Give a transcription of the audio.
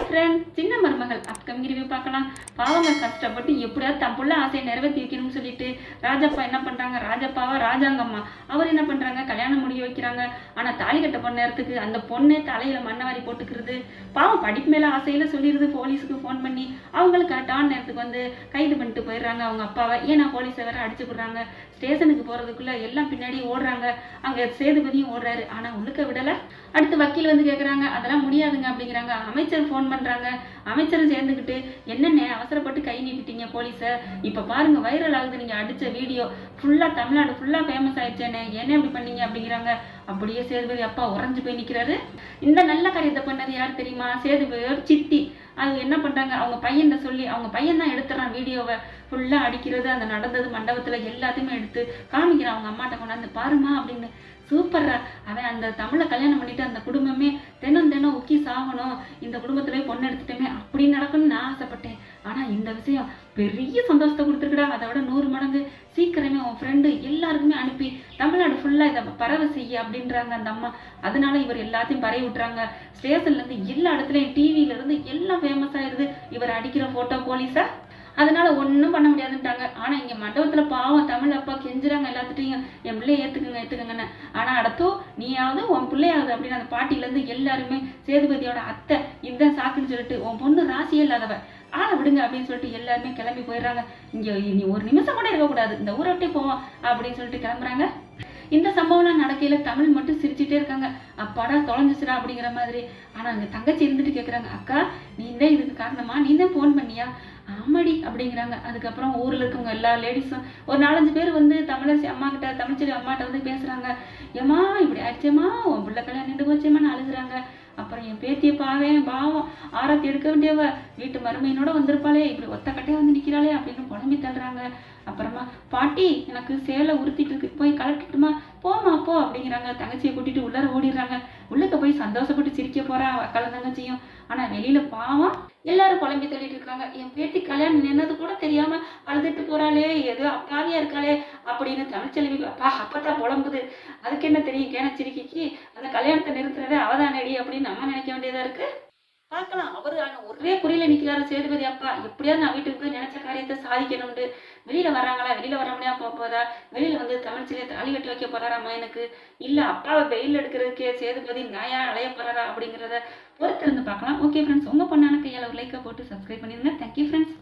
Friend, சின்ன மருமகள் upcoming review பார்க்கலாம். பாவங்க கஷ்டப்பட்டு எப்படியாவது தன் புள்ள ஆசையை நிறைவேற்றி வைக்கணும்னு சொல்லிட்டு ராஜப்பா என்ன பண்றாங்க, ராஜப்பாவா ராஜாங்கம்மா அவர் என்ன பண்றாங்க, கல்யாணம் முடிய வைக்கிறாங்க. ஆனா தாலி கட்ட போன நேரத்துக்கு அந்த பொண்ணே தலையில மண்ணவாரி போட்டுக்கிறது. பாவம் படிப்பு மேல ஆசையில சொல்லிடுது போலீஸுக்கு ஃபோன் பண்ணி. அவங்களுக்கு கரெக்டான நேரத்துக்கு வந்து கைது பண்ணிட்டு போயிடுறாங்க அவங்க அப்பாவை. ஏன்னா போலீஸை வேற அடிச்சு விடுறாங்க. ஸ்டேஷனுக்கு போறதுக்குள்ள எல்லாம் பின்னாடி ஓடுறாங்க. அங்க சேதுபதியும் ஓடுறாரு, ஆனா உள்ளுக்க விடல. அடுத்து வக்கீல் வந்து கேட்குறாங்க, அதெல்லாம் முடியாதுங்க அப்படிங்கிறாங்க. அமைச்சர் ஃபோன் பண்ணுறாங்க. அமைச்சரும் சேர்ந்துக்கிட்டு என்னென்ன அவசரப்பட்டு கை நீட்டிட்டீங்க போலீஸை, இப்போ பாருங்க வைரல் ஆகுது நீங்கள் அடித்த வீடியோ ஃபுல்லாக தமிழ்நாடு ஃபுல்லாக ஃபேமஸ் ஆயிடுச்சேனே, என்ன இப்படி பண்ணீங்க அப்படிங்கிறாங்க. அப்படியே சேதுபதி அப்பா உறைஞ்சு போய் நிற்கிறாரு. இந்த நல்ல காரியத்தை பண்ணது யார் தெரியுமா? சேதுபதியோட சித்தி. அது என்ன பண்ணுறாங்க, அவங்க பையன் சொல்லி அவங்க பையன் தான் எடுத்துறான் வீடியோவை ஃபுல்லாக அடிக்கிறது, அந்த நடந்தது மண்டபத்தில் எல்லாத்தையுமே எடுத்து காமிக்கிறான். அவங்க அம்மாட்ட கொண்டாந்து பாருமா அப்படின்னு. சூப்பர்ரா, அவன் அந்த தமிழை கல்யாணம் பண்ணிட்டு அந்த குடும்பமே தினம் தினம் உக்கி சாகணும், இந்த குடும்பத்துல பொண்ணு எடுத்துட்டோமே அப்படி நடக்கணும்னு நான் ஆசைப்பட்டேன். ஆனா இந்த விஷயம் பெரிய சந்தோஷத்தை கொடுத்துருக்குடா, அதை விட 100 மடங்கு சீக்கிரமே உன் ஃப்ரெண்டு எல்லாருக்குமே அனுப்பி தமிழ்நாடு ஃபுல்லா இதை பரவ செய்ய அப்படின்றாங்க அந்த அம்மா. அதனால இவர் எல்லாத்தையும் பரவி விட்டுறாங்க. ஸ்டேஷன்ல இருந்து எல்லா இடத்துலயும் டிவியில இருந்து எல்லாம் ஃபேமஸ் ஆயிருது இவர் அடிக்கிற போட்டோ போலீஸா. அதனால ஒன்றும் பண்ண முடியாதுன்ட்டாங்க. ஆனால் இங்கே மண்டபத்தில் பாவம் தமிழ் அப்பா கெஞ்சுறாங்க எல்லாத்துட்டையும், என் பிள்ளைய ஏற்றுக்குங்கன்னு. ஆனால் அடுத்தோ நீயாவது உன் பிள்ளையாவது அப்படின்னு அந்த பாட்டிலேருந்து எல்லாருமே சேதுபதியோட அத்தை இதுதான் சாக்குன்னு சொல்லிட்டு உன் பொண்ணு ராசியே இல்லாதவ ஆளை விடுங்க அப்படின்னு சொல்லிட்டு எல்லாருமே கிளம்பி போயிடுறாங்க. இங்கே நீ ஒரு நிமிஷம் கூட இருக்கக்கூடாது, இந்த ஊரை விட்டே போவோம் அப்படின்னு சொல்லிட்டு கிளம்புறாங்க. இந்த சம்பவம்லாம் நடக்கையில தமிழ் மட்டும் சிரிச்சுட்டே இருக்காங்க. அப்பாடா தொலைஞ்சிச்சுடா அப்படிங்கிற மாதிரி. ஆனா அங்க தங்கச்சி இருந்துட்டு கேட்குறாங்க, அக்கா நீ தான் இதுக்கு காரணமா, நீ தான் ஃபோன் பண்ணியா? ஆமாடி அப்படிங்கிறாங்க. அதுக்கப்புறம் ஊர்ல இருக்கவங்க எல்லா லேடிஸும் ஒரு 4-5 பேர் வந்து தமிழச்சி அம்மா கிட்ட தமிழ்ச்செல்வி அம்மாட்ட வந்து பேசுறாங்க. ஏமா இப்படி ஆயிடுச்சேம்மா, உன் பிள்ளை கல்யாணம் நின்று போச்சேம்மான்னு அழுகுறாங்க. அப்புறம் என் பேத்தியை பாவம் ஆரத்தி எடுக்க வேண்டியவ வீட்டு மருமையினோட வந்திருப்பாளே, இப்படி ஒத்த கட்டையா வந்து நிற்கிறாளே அப்படின்னு புலம்பி தள்ளுறாங்க. அப்புறமா பாட்டி எனக்கு சேலை உறுத்திட்டு இருக்கு, போய் கலட்டிட்டுமா, போமா போ அப்படிங்கிறாங்க. தங்கச்சியை கூட்டிட்டு உள்ளார ஓடிடுறாங்க. உள்ளுக்க போய் சந்தோஷப்பட்டு சிரிக்க போறா அக்கால தங்கச்சியும். ஆனா வெளியில பாவம் எல்லாரும் புலம்பி தள்ளிட்டு இருக்காங்க. என் பேத்தி கல்யாணம் நின்னது கூட தெரியாம அழுதுட்டு போறாளே, ஏதோ அப்பாவியா இருக்காளே அப்படின்னு தமிழ்ச்செல்வி அப்பா அப்பத்தான் புலம்புது. அதுக்கு என்ன தெரியும் கேனச்சிரிக்கைக்கு, அந்த கல்யாணத்தை நிறுத்துறதே அவதானடி அப்படின்னு நம்ம நினைக்க வேண்டியதா இருக்கு. பார்க்கலாம், அவரு ஒரே குறியில நிக்கிறாரு சேதுபதி அப்பா, எப்படியாவது நான் வீட்டுக்கு போய் நினைச்ச காரியத்தை சாதிக்கணும்னு. வெளியில வர்றாங்களா, வெளியில வர முடியாம போதா, வெளியில வந்து தமிழ்ச்செல்வியை தாலி கட்டி வைக்க போறாராமா எனக்கு, இல்ல அப்பாவை வெயில் எடுக்கிறதுக்கே சேதுபதி நாயா அலைய போறாரா அப்படிங்கிறத பொறுத்து இருந்து பார்க்கலாம். ஓகே ஃப்ரெண்ட்ஸ், உங்க பொண்ணான கையால் ஒரு லைக்கை போட்டு சப்ஸ்கிரைப் பண்ணிருங்க. Thank you friends.